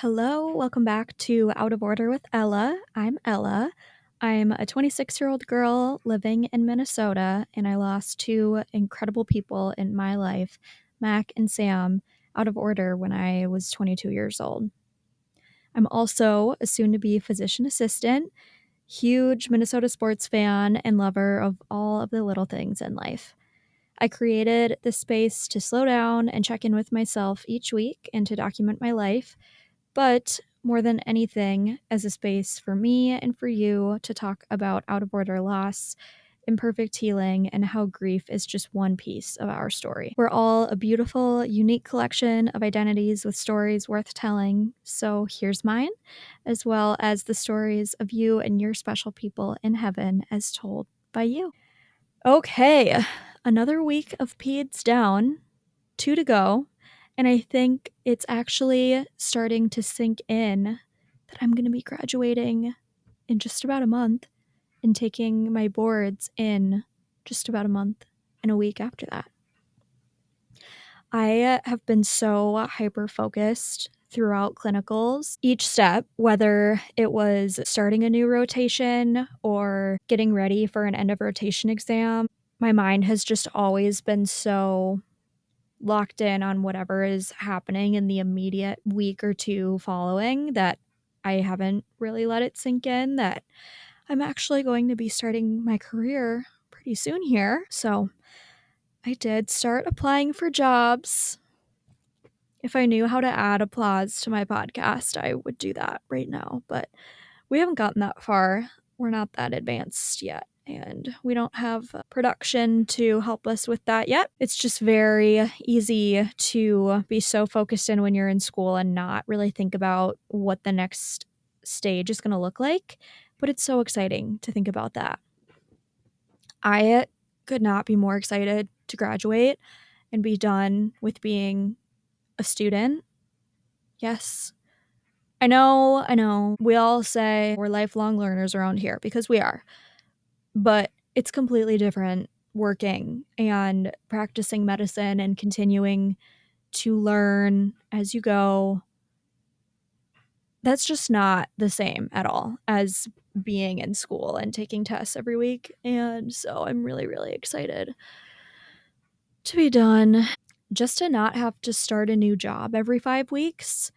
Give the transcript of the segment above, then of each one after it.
Hello, welcome back to Out of Order with Ella. I'm Ella. I'm a 26-year-old girl living in Minnesota, and I lost two incredible people in my life, Mack and Sam, out of order when I was 22 years old. I'm also a soon-to-be physician assistant, huge Minnesota sports fan, and lover of all of the little things in life. I created this space to slow down and check in with myself each week and to document my life, but more than anything, as a space for me and for you to talk about out of order loss, imperfect healing, and how grief is just one piece of our story. We're all a beautiful, unique collection of identities with stories worth telling. So here's mine, as well as the stories of you and your special people in heaven as told by you. Okay, another week of peds down, 2 to go. And I think it's actually starting to sink in that I'm going to be graduating in just about a month and taking my boards in just about a month and a week after that. I have been so hyper focused throughout clinicals. Each step, whether it was starting a new rotation or getting ready for an end of rotation exam, my mind has just always been so locked in on whatever is happening in the immediate week or two following that I haven't really let it sink in that I'm actually going to be starting my career pretty soon here. So I did start applying for jobs. If I knew how to add applause to my podcast, I would do that right now, but we haven't gotten that far. We're not that advanced yet, and we don't have production to help us with that yet. It's just very easy to be so focused in when you're in school and not really think about what the next stage is going to look like, but it's so exciting to think about that. I could not be more excited to graduate and be done with being a student. Yes, I know. We all say we're lifelong learners around here because we are. But it's completely different working and practicing medicine and continuing to learn as you go. That's just not the same at all as being in school and taking tests every week. And so I'm really, really excited to be done. Just to not have to start a new job every 5 weeks.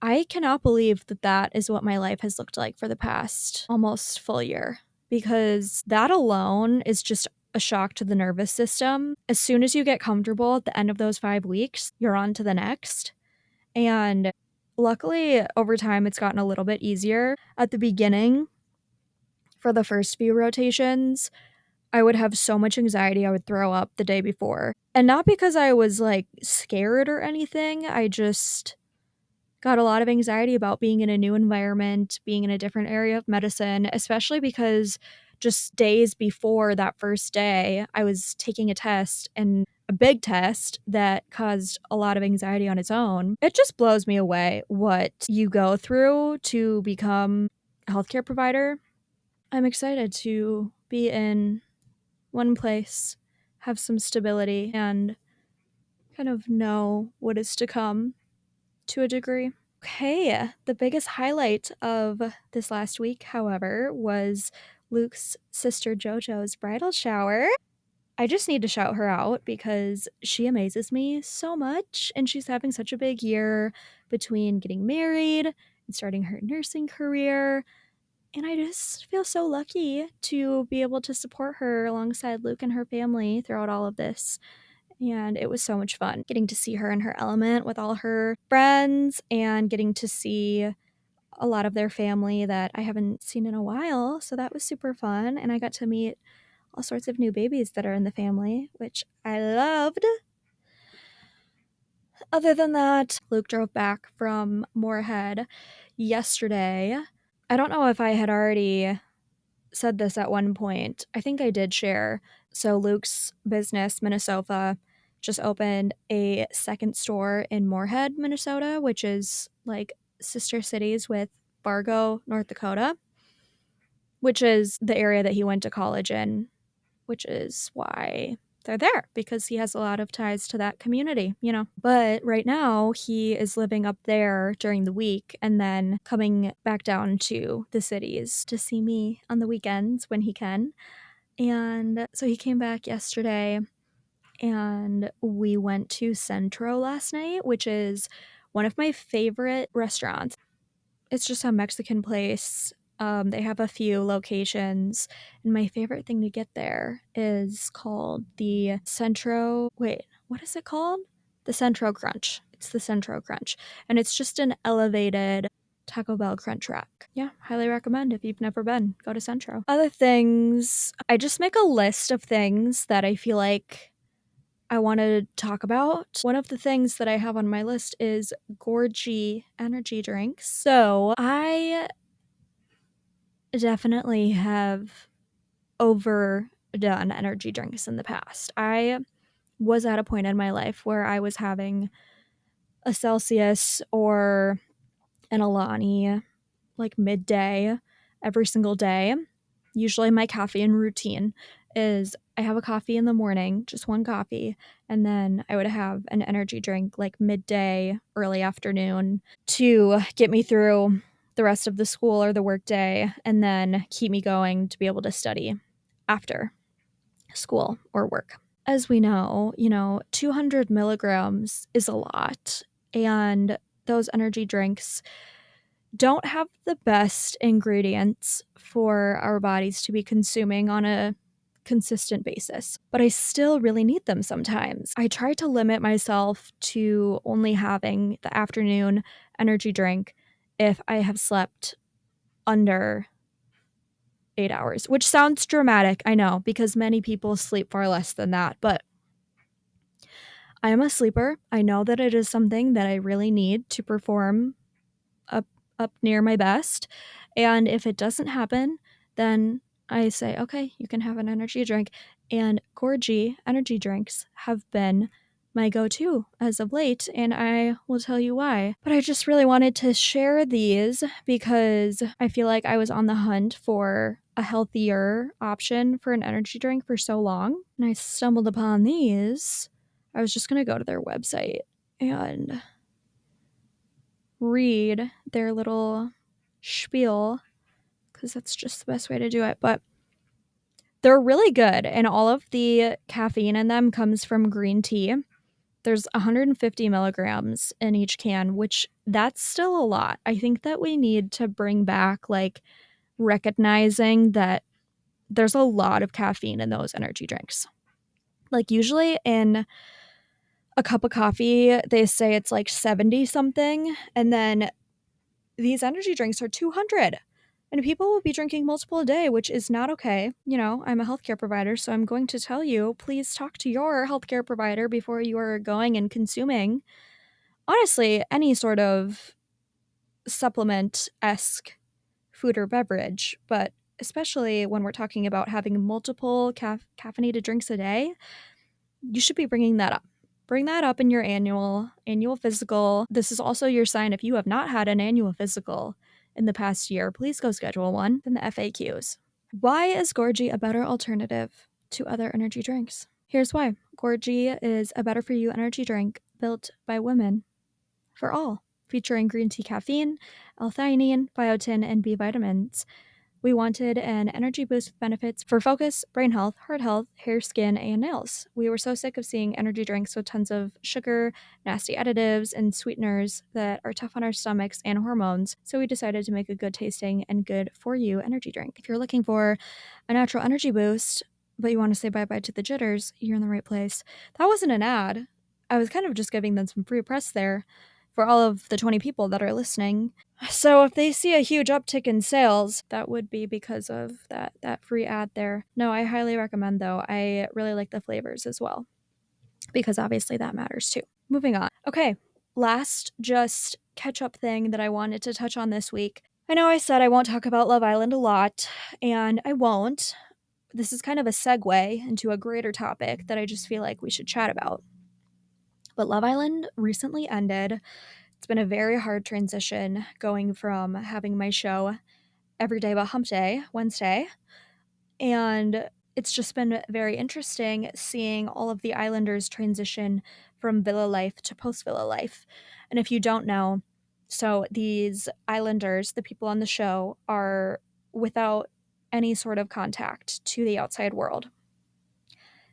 I cannot believe that that is what my life has looked like for the past almost full year, because that alone is just a shock to the nervous system. As soon as you get comfortable at the end of those 5 weeks, you're on to the next. And luckily, over time, it's gotten a little bit easier. At the beginning, for the first few rotations, I would have so much anxiety I would throw up the day before. And not because I was like scared or anything, I just got a lot of anxiety about being in a new environment, being in a different area of medicine, especially because just days before that first day, I was taking a test, and a big test that caused a lot of anxiety on its own. It just blows me away what you go through to become a healthcare provider. I'm excited to be in one place, have some stability, and kind of know what is to come to a degree. Okay, the biggest highlight of this last week, however, was Luke's sister JoJo's bridal shower. I just need to shout her out because she amazes me so much, and she's having such a big year between getting married and starting her nursing career. And I just feel so lucky to be able to support her alongside Luke and her family throughout all of this. And it was so much fun getting to see her in her element with all her friends and getting to see a lot of their family that I haven't seen in a while. So that was super fun. And I got to meet all sorts of new babies that are in the family, which I loved. Other than that, Luke drove back from Moorhead yesterday. I don't know if I had already said this at one point. I think I did share. So Luke's business, Minnesota, just opened a second store in Moorhead, Minnesota, which is like sister cities with Fargo, North Dakota, which is the area that he went to college in, which is why they're there because he has a lot of ties to that community, you know. But right now, he is living up there during the week and then coming back down to the cities to see me on the weekends when he can. And so he came back yesterday and we went to Centro last night, which is one of my favorite restaurants. It's just a Mexican place. They have a few locations, and my favorite thing to get there is called the Centro. Wait, what is it called? The Centro Crunch. It's the Centro Crunch, and it's just an elevated Taco Bell crunch wrap. Yeah, highly recommend if you've never been. Go to Centro. Other things, I just make a list of things that I feel like I want to talk about. One of the things that I have on my list is Gorgie energy drinks. So I definitely have overdone energy drinks in the past. I was at a point in my life where I was having a Celsius or an Alani like midday every single day. Usually my caffeine routine is I have a coffee in the morning, just one coffee, and then I would have an energy drink like midday, early afternoon to get me through the rest of the school or the work day and then keep me going to be able to study after school or work. As we know, 200 milligrams is a lot, and those energy drinks don't have the best ingredients for our bodies to be consuming on a consistent basis, but I still really need them sometimes. I try to limit myself to only having the afternoon energy drink if I have slept under 8 hours, which sounds dramatic, I know, because many people sleep far less than that, but I am a sleeper. I know that it is something that I really need to perform up near my best. And if it doesn't happen, then I say, okay, you can have an energy drink. And Gorgie energy drinks have been my go-to as of late, and I will tell you why. But I just really wanted to share these because I feel like I was on the hunt for a healthier option for an energy drink for so long. And I stumbled upon these. I was just going to go to their website and read their little spiel because that's just the best way to do it. But they're really good, and all of the caffeine in them comes from green tea. There's 150 milligrams in each can, which that's still a lot. I think that we need to bring back like recognizing that there's a lot of caffeine in those energy drinks. Like usually in a cup of coffee, they say it's like 70 something, and then these energy drinks are 200. And people will be drinking multiple a day, which is not okay. I'm a healthcare provider, so I'm going to tell you, please talk to your healthcare provider before you are going and consuming, honestly, any sort of supplement-esque food or beverage. But especially when we're talking about having multiple caffeinated drinks a day, you should be bringing that up. Bring that up in your annual physical. This is also your sign if you have not had an annual physical in the past year, please go schedule one. Then the FAQs. Why is Gorgie a better alternative to other energy drinks? Here's why. Gorgie is a better for you energy drink built by women for all, featuring green tea caffeine, L-theanine, biotin, and B vitamins. We wanted an energy boost with benefits for focus, brain health, heart health, hair, skin, and nails. We were so sick of seeing energy drinks with tons of sugar, nasty additives, and sweeteners that are tough on our stomachs and hormones, so we decided to make a good tasting and good for you energy drink. If you're looking for a natural energy boost, but you want to say bye-bye to the jitters, you're in the right place. That wasn't an ad. I was kind of just giving them some free press there for all of the 20 people that are listening. So if they see a huge uptick in sales, that would be because of that free ad there. No, I highly recommend though. I really like the flavors as well, because obviously that matters too. Moving on. Okay, last just catch-up thing that I wanted to touch on this week. I know I said I won't talk about Love Island a lot, and I won't. This is kind of a segue into a greater topic that I just feel like we should chat about. But Love Island recently ended. It's been a very hard transition going from having my show every day but hump day, Wednesday, and it's just been very interesting seeing all of the islanders transition from villa life to post-villa life. And if you don't know, so these islanders, the people on the show, are without any sort of contact to the outside world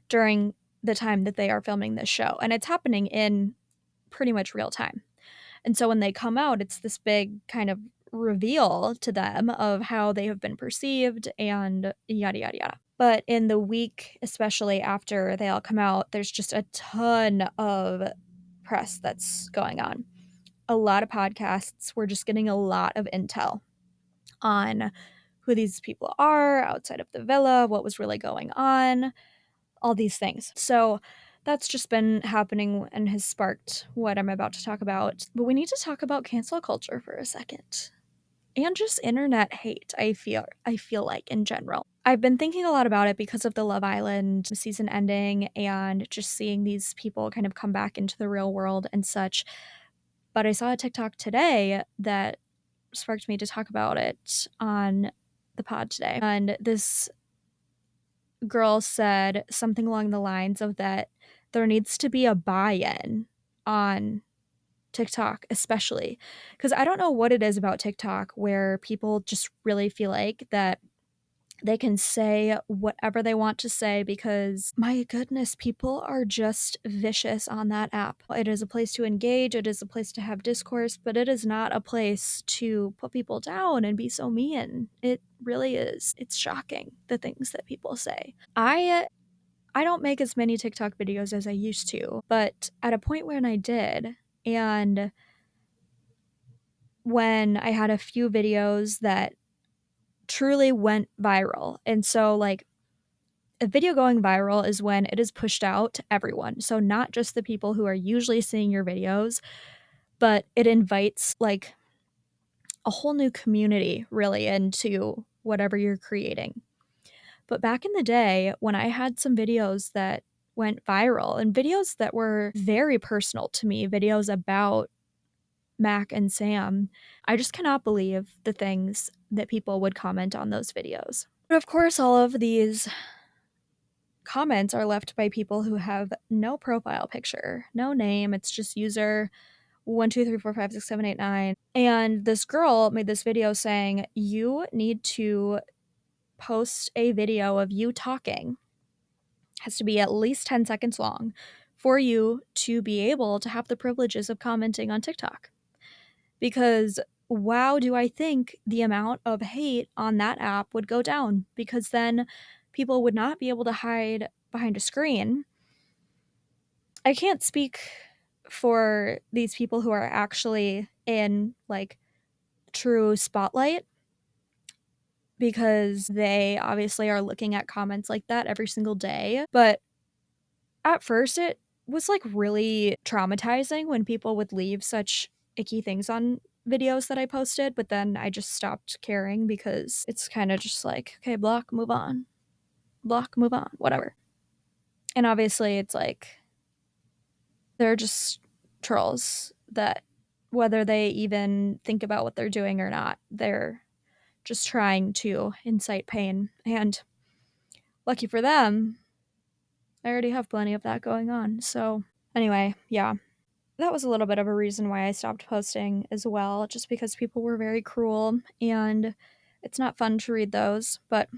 during the time that they are filming this show. And it's happening in pretty much real time. And so when they come out, it's this big kind of reveal to them of how they have been perceived and yada, yada, yada. But in the week, especially after they all come out, there's just a ton of press that's going on. A lot of podcasts. We're just getting a lot of intel on who these people are outside of the villa, what was really going on, all these things. So that's just been happening and has sparked what I'm about to talk about. But we need to talk about cancel culture for a second. And just internet hate, I feel like in general. I've been thinking a lot about it because of the Love Island season ending and just seeing these people kind of come back into the real world and such. But I saw a TikTok today that sparked me to talk about it on the pod today. And this girl said something along the lines of that there needs to be a buy-in on TikTok, especially because I don't know what it is about TikTok where people just really feel like that they can say whatever they want to say because, my goodness, people are just vicious on that app. It is a place to engage, it is a place to have discourse, but it is not a place to put people down and be so mean. It really is. It's shocking, the things that people say. I don't make as many TikTok videos as I used to, but at a point when I did, and when I had a few videos that truly went viral. And so, like, a video going viral is when it is pushed out to everyone. So not just the people who are usually seeing your videos, but it invites like a whole new community really into whatever you're creating. But back in the day when I had some videos that went viral and videos that were very personal to me, videos about Mack and Sam, I just cannot believe the things that people would comment on those videos. But of course, all of these comments are left by people who have no profile picture, no name. It's just user 123456789. And this girl made this video saying, you need to post a video of you talking. It has to be at least 10 seconds long for you to be able to have the privileges of commenting on TikTok. Because wow, do I think the amount of hate on that app would go down, because then people would not be able to hide behind a screen. I can't speak for these people who are actually in like true spotlight, because they obviously are looking at comments like that every single day. But at first it was like really traumatizing when people would leave such icky things on videos that I posted, but then I just stopped caring because it's kind of just like, okay, block, move on. Block, move on, whatever. And obviously it's like they're just trolls that, whether they even think about what they're doing or not, they're just trying to incite pain. And lucky for them, I already have plenty of that going on. So anyway, yeah, that was a little bit of a reason why I stopped posting as well, just because people were very cruel and it's not fun to read those. But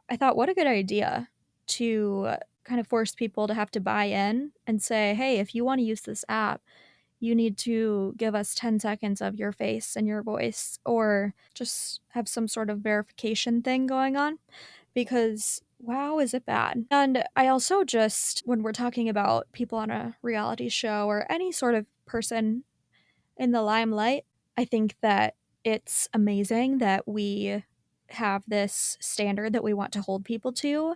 I thought, what a good idea to kind of force people to have to buy in and say, hey, if you want to use this app, you need to give us 10 seconds of your face and your voice, or just have some sort of verification thing going on, because wow, is it bad. And I also just, when we're talking about people on a reality show or any sort of person in the limelight, I think that it's amazing that we have this standard that we want to hold people to.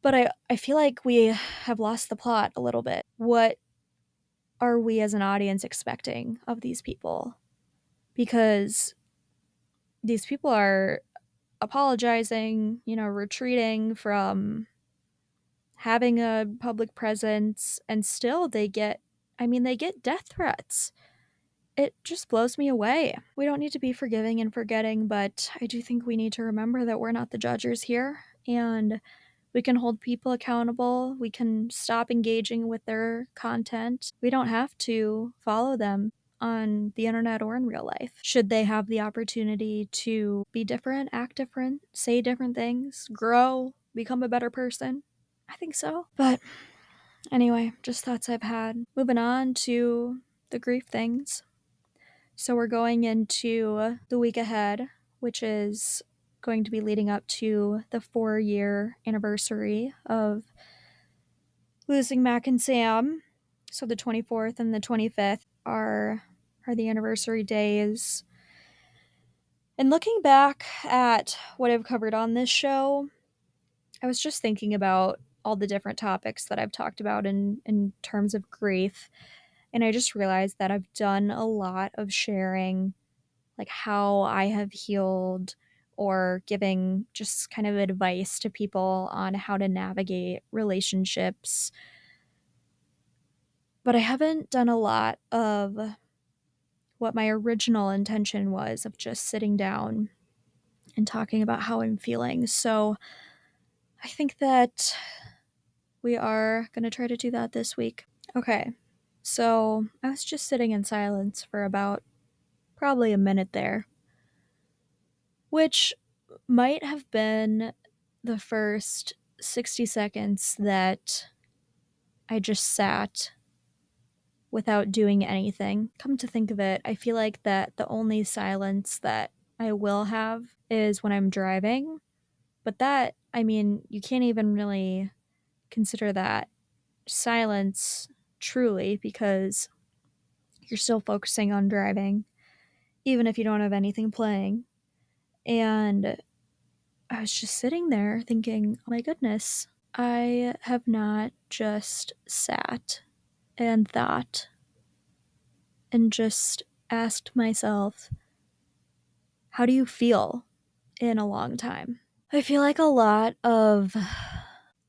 But I feel like we have lost the plot a little bit. What are we as an audience expecting of these people? Because these people are apologizing, retreating from having a public presence, and still they get death threats. It just blows me away. We don't need to be forgiving and forgetting, but I do think we need to remember that we're not the judges here, and we can hold people accountable. We can stop engaging with their content. We don't have to follow them on the internet or in real life. Should they have the opportunity to be different, act different, say different things, grow, become a better person? I think so. But anyway, just thoughts I've had. Moving on to the grief things. So we're going into the week ahead, which is going to be leading up to the 4-year anniversary of losing Mack and Sam. So the 24th and the 25th are the anniversary days. And looking back at what I've covered on this show, I was just thinking about all the different topics that I've talked about in terms of grief. And I just realized that I've done a lot of sharing, like how I have healed, or giving just kind of advice to people on how to navigate relationships. But I haven't done a lot of what my original intention was, of just sitting down and talking about how I'm feeling. So I think that we are going to try to do that this week. Okay, so I was just sitting in silence for about probably a minute there, which might have been the first 60 seconds that I just sat without doing anything. Come to think of it, I feel like that the only silence that I will have is when I'm driving. But that, I mean, you can't even really consider that silence truly, because you're still focusing on driving, even if you don't have anything playing. And I was just sitting there thinking, oh my goodness, I have not just sat and thought and just asked myself, how do you feel, in a long time. I feel like a lot of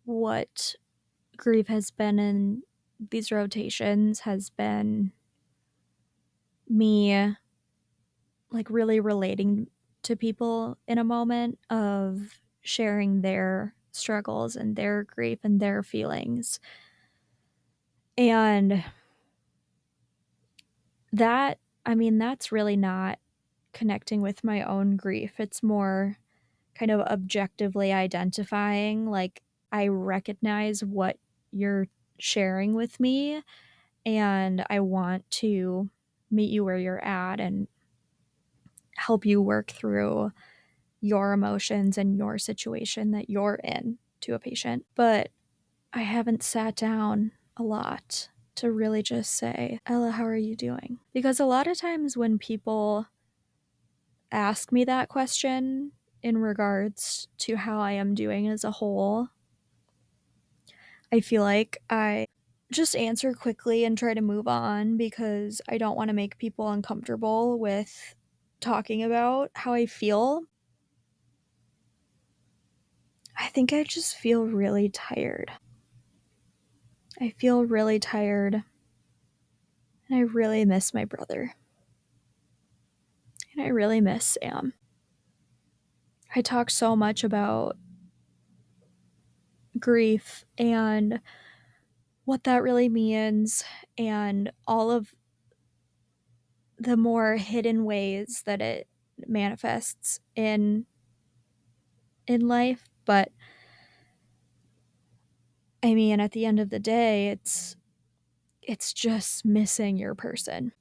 what grief has been in these rotations has been me like really relating to people in a moment of sharing their struggles and their grief and their feelings. And that, I mean, that's really not connecting with my own grief. It's more kind of objectively identifying, like, I recognize what you're sharing with me, and I want to meet you where you're at and help you work through your emotions and your situation that you're in to a patient. But I haven't sat down a lot to really just say, Ella, how are you doing? Because a lot of times when people ask me that question in regards to how I am doing as a whole, I feel like I just answer quickly and try to move on, because I don't want to make people uncomfortable with talking about how I feel. I think I just feel really tired. I feel really tired, and I really miss my brother. And I really miss Sam. I talk so much about grief and what that really means, and all of the more hidden ways that it manifests in life. But I mean, at the end of the day, it's just missing your person.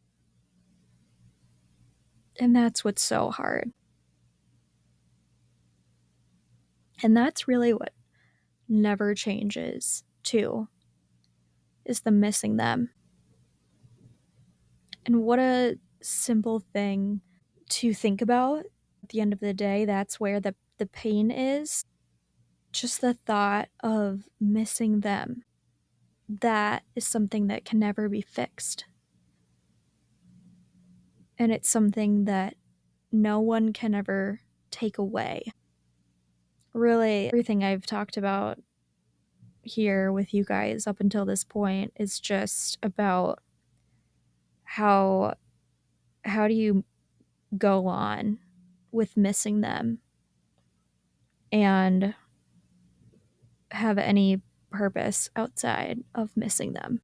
And that's what's so hard. And that's really what never changes too, is the missing them. And what a simple thing to think about. At the end of the day, that's where the pain is. Just the thought of missing them. That is something that can never be fixed. And it's something that no one can ever take away. Really, everything I've talked about here with you guys up until this point is just about how do you go on with missing them. And have any purpose outside of missing them.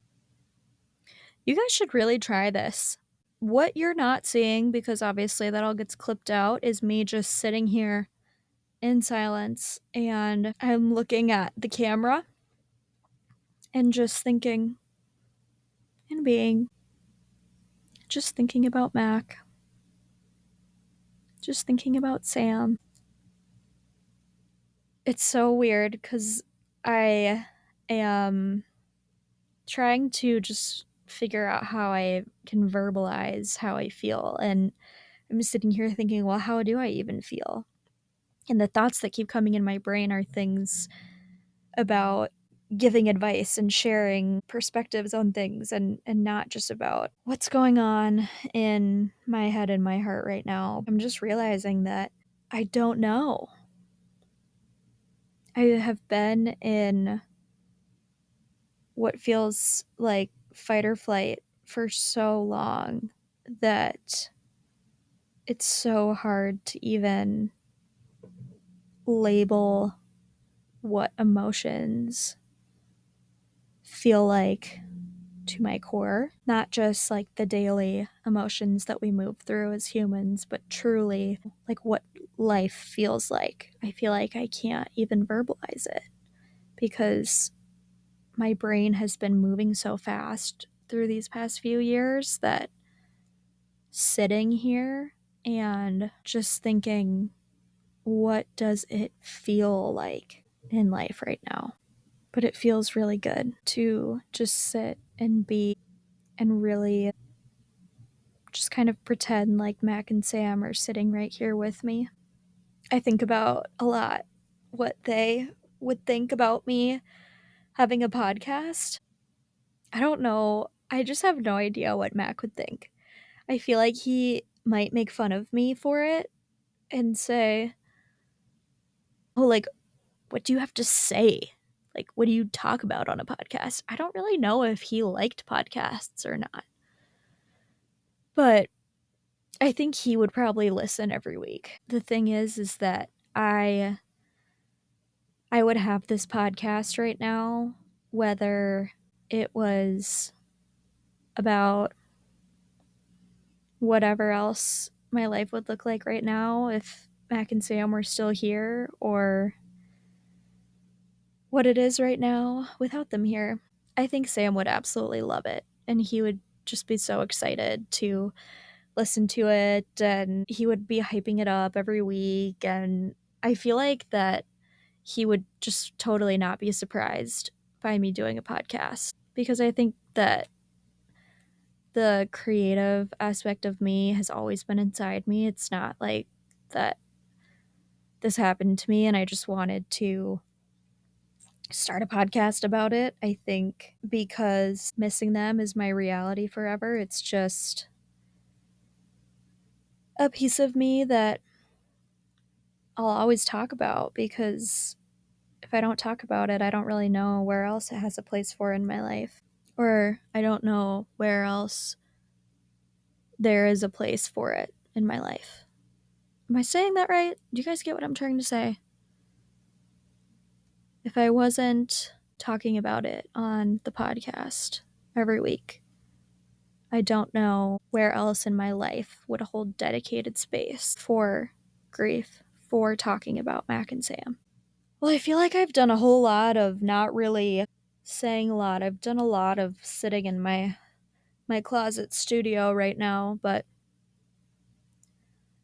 You guys should really try this. What you're not seeing, because obviously that all gets clipped out, is me just sitting here in silence, and I'm looking at the camera and just thinking and being, just thinking about Mac, just thinking about Sam. It's so weird because I am trying to just figure out how I can verbalize how I feel, and I'm sitting here thinking, well, how do I even feel? And the thoughts that keep coming in my brain are things about giving advice and sharing perspectives on things, and not just about what's going on in my head and my heart right now. I'm just realizing that I don't know. I have been in what feels like fight or flight for so long that it's so hard to even label what emotions feel like to my core. Not just like the daily emotions that we move through as humans, but truly like what life feels like. I feel like I can't even verbalize it because my brain has been moving so fast through these past few years that sitting here and just thinking, what does it feel like in life right now? But it feels really good to just sit and be and really just kind of pretend like Mac and Sam are sitting right here with me. I think about a lot what they would think about me having a podcast. I don't know. I just have no idea what Mac would think. I feel like he might make fun of me for it and say, oh, like, what do you have to say? Like, what do you talk about on a podcast? I don't really know if he liked podcasts or not. But I think he would probably listen every week. The thing is that I would have this podcast right now, whether it was about whatever else my life would look like right now if Mac and Sam were still here, or what it is right now without them here. I think Sam would absolutely love it, and he would just be so excited to listen to it, and he would be hyping it up every week, and I feel like that he would just totally not be surprised by me doing a podcast, because I think that the creative aspect of me has always been inside me. It's not like that this happened to me and I just wanted to start a podcast about it. I think because missing them is my reality forever. It's just a piece of me that I'll always talk about, because if I don't talk about it, I don't really know where else it has a place for in my life. Or I don't know where else there is a place for it in my life. Am I saying that right? Do you guys get what I'm trying to say? If I wasn't talking about it on the podcast every week, I don't know where else in my life would hold dedicated space for grief, for talking about Mac and Sam. Well, I feel like I've done a whole lot of not really saying a lot. I've done a lot of sitting in my closet studio right now, but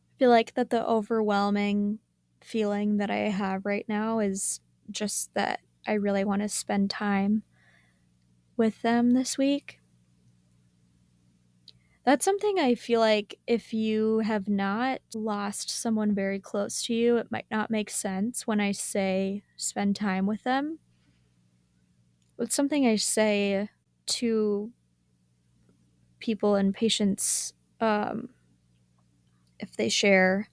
I feel like that the overwhelming feeling that I have right now is just that I really want to spend time with them this week. That's something I feel like if you have not lost someone very close to you, it might not make sense when I say spend time with them. It's something I say to people and patients if they share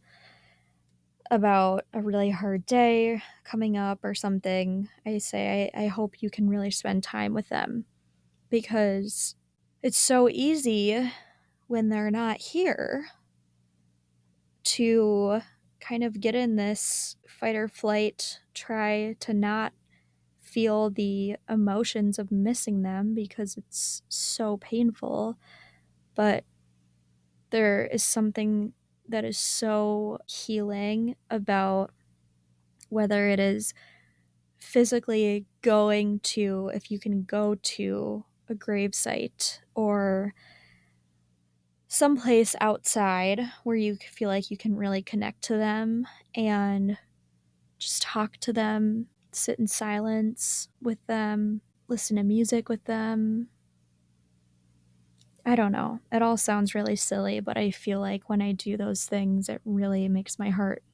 about a really hard day coming up or something. I say, I hope you can really spend time with them, because it's so easy when they're not here to kind of get in this fight or flight, try to not feel the emotions of missing them because it's so painful. But there is something that is so healing about whether it is physically going to, if you can go to a gravesite or someplace outside where you feel like you can really connect to them and just talk to them, sit in silence with them, listen to music with them. I don't know. It all sounds really silly, but I feel like when I do those things, it really makes my heart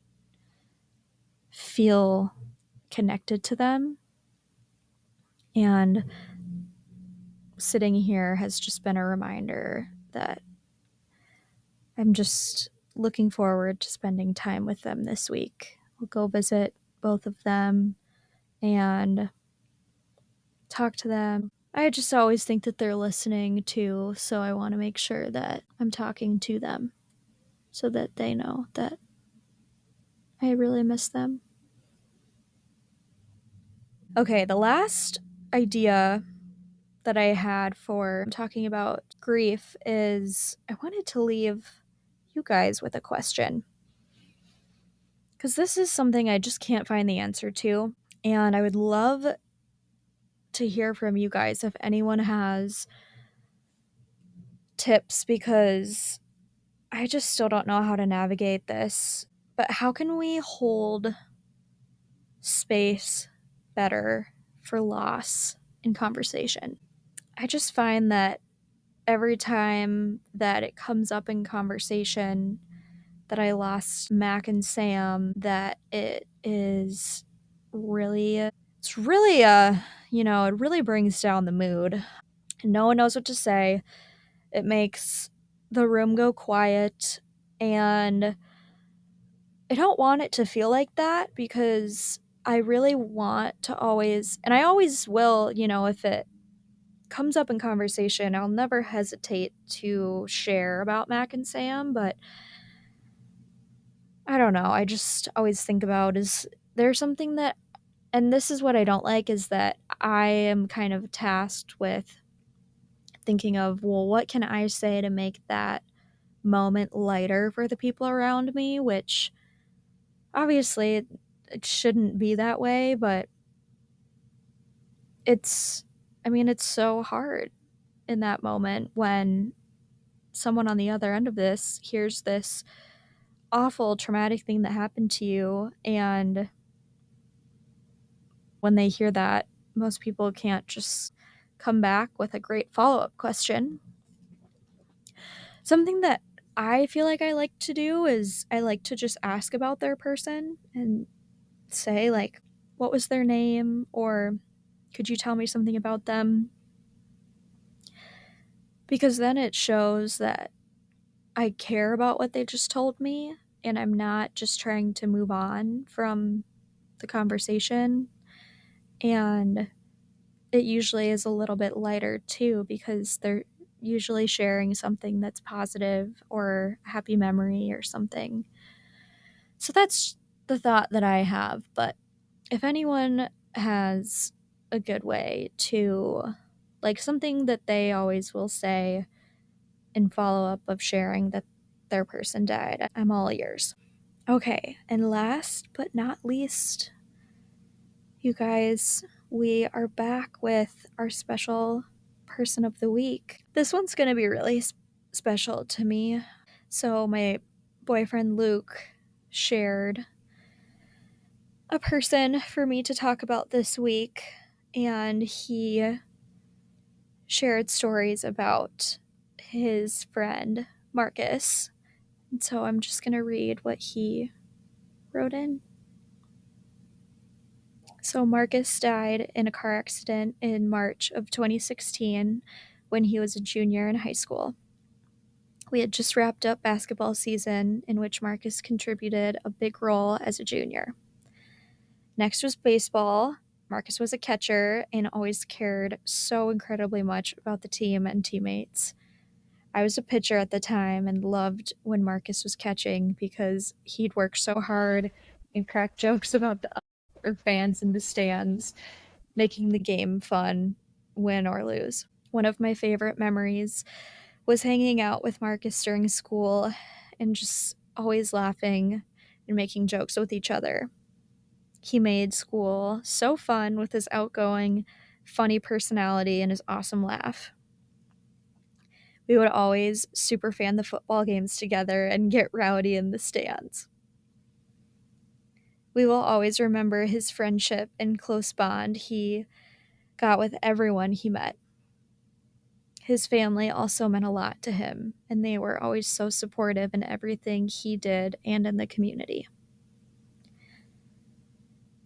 feel connected to them. And sitting here has just been a reminder that I'm just looking forward to spending time with them this week. We'll go visit both of them and talk to them. I just always think that they're listening too, so I want to make sure that I'm talking to them so that they know that I really miss them. Okay, the last idea that I had for talking about grief is I wanted to leave you guys with a question. Because this is something I just can't find the answer to. And I would love to hear from you guys if anyone has tips, because I just still don't know how to navigate this. But how can we hold space better for loss in conversation? I just find that every time that it comes up in conversation that I lost Mack and Sam, that it really, it really brings down the mood. No one knows what to say. It makes the room go quiet, and I don't want it to feel like that because I really want to always, and I always will, if it comes up in conversation, I'll never hesitate to share about Mac and Sam, but I don't know. I just always think about, is there something that, and this is what I don't like, is that I am kind of tasked with thinking of, well, what can I say to make that moment lighter for the people around me, which obviously it shouldn't be that way, but it's, it's so hard in that moment when someone on the other end of this hears this awful traumatic thing that happened to you, and when they hear that, most people can't just come back with a great follow-up question. Something that I feel like I like to do is I like to just ask about their person and say, like, what was their name, or could you tell me something about them? Because then it shows that I care about what they just told me and I'm not just trying to move on from the conversation. And it usually is a little bit lighter too, because they're usually sharing something that's positive or a happy memory or something. So that's the thought that I have. But if anyone has a good way to, like, something that they always will say in follow up of sharing that their person died, I'm all ears. Okay, and last but not least, you guys, we are back with our special person of the week. This one's going to be really special to me. So, my boyfriend Luke shared a person for me to talk about this week, and he shared stories about his friend Marcus. And so, I'm just going to read what he wrote in. So Marcus died in a car accident in March of 2016 when he was a junior in high school. We had just wrapped up basketball season, in which Marcus contributed a big role as a junior. Next was baseball. Marcus was a catcher and always cared so incredibly much about the team and teammates. I was a pitcher at the time and loved when Marcus was catching because he'd work so hard and crack jokes about the other fans in the stands. making the game fun, win or lose. One of my favorite memories was hanging out with Marcus during school and just always laughing and making jokes with each other. He made school so fun with his outgoing, funny personality and his awesome laugh. We would always super fan the football games together and get rowdy in the stands. We will always remember his friendship and close bond he got with everyone he met. His family also meant a lot to him, and they were always so supportive in everything he did and in the community.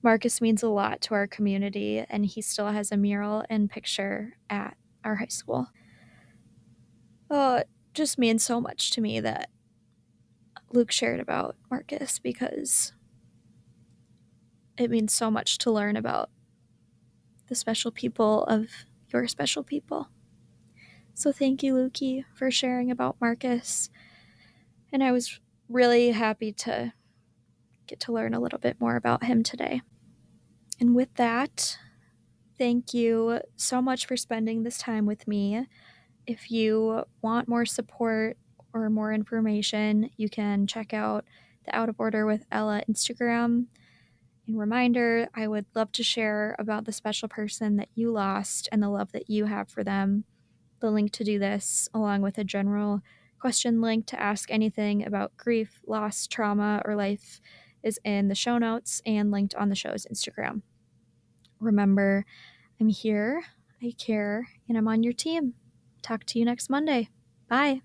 Marcus means a lot to our community, and he still has a mural and picture at our high school. Oh, it just means so much to me that Luke shared about Marcus, because it means so much to learn about the special people of your special people. So thank you, Lukey, for sharing about Marcus. And I was really happy to get to learn a little bit more about him today. And with that, thank you so much for spending this time with me. If you want more support or more information, you can check out the Out of Order with Ella Instagram. And reminder, I would love to share about the special person that you lost and the love that you have for them. The link to do this, along with a general question link to ask anything about grief, loss, trauma, or life, is in the show notes and linked on the show's Instagram. Remember, I'm here, I care, and I'm on your team. Talk to you next Monday. Bye.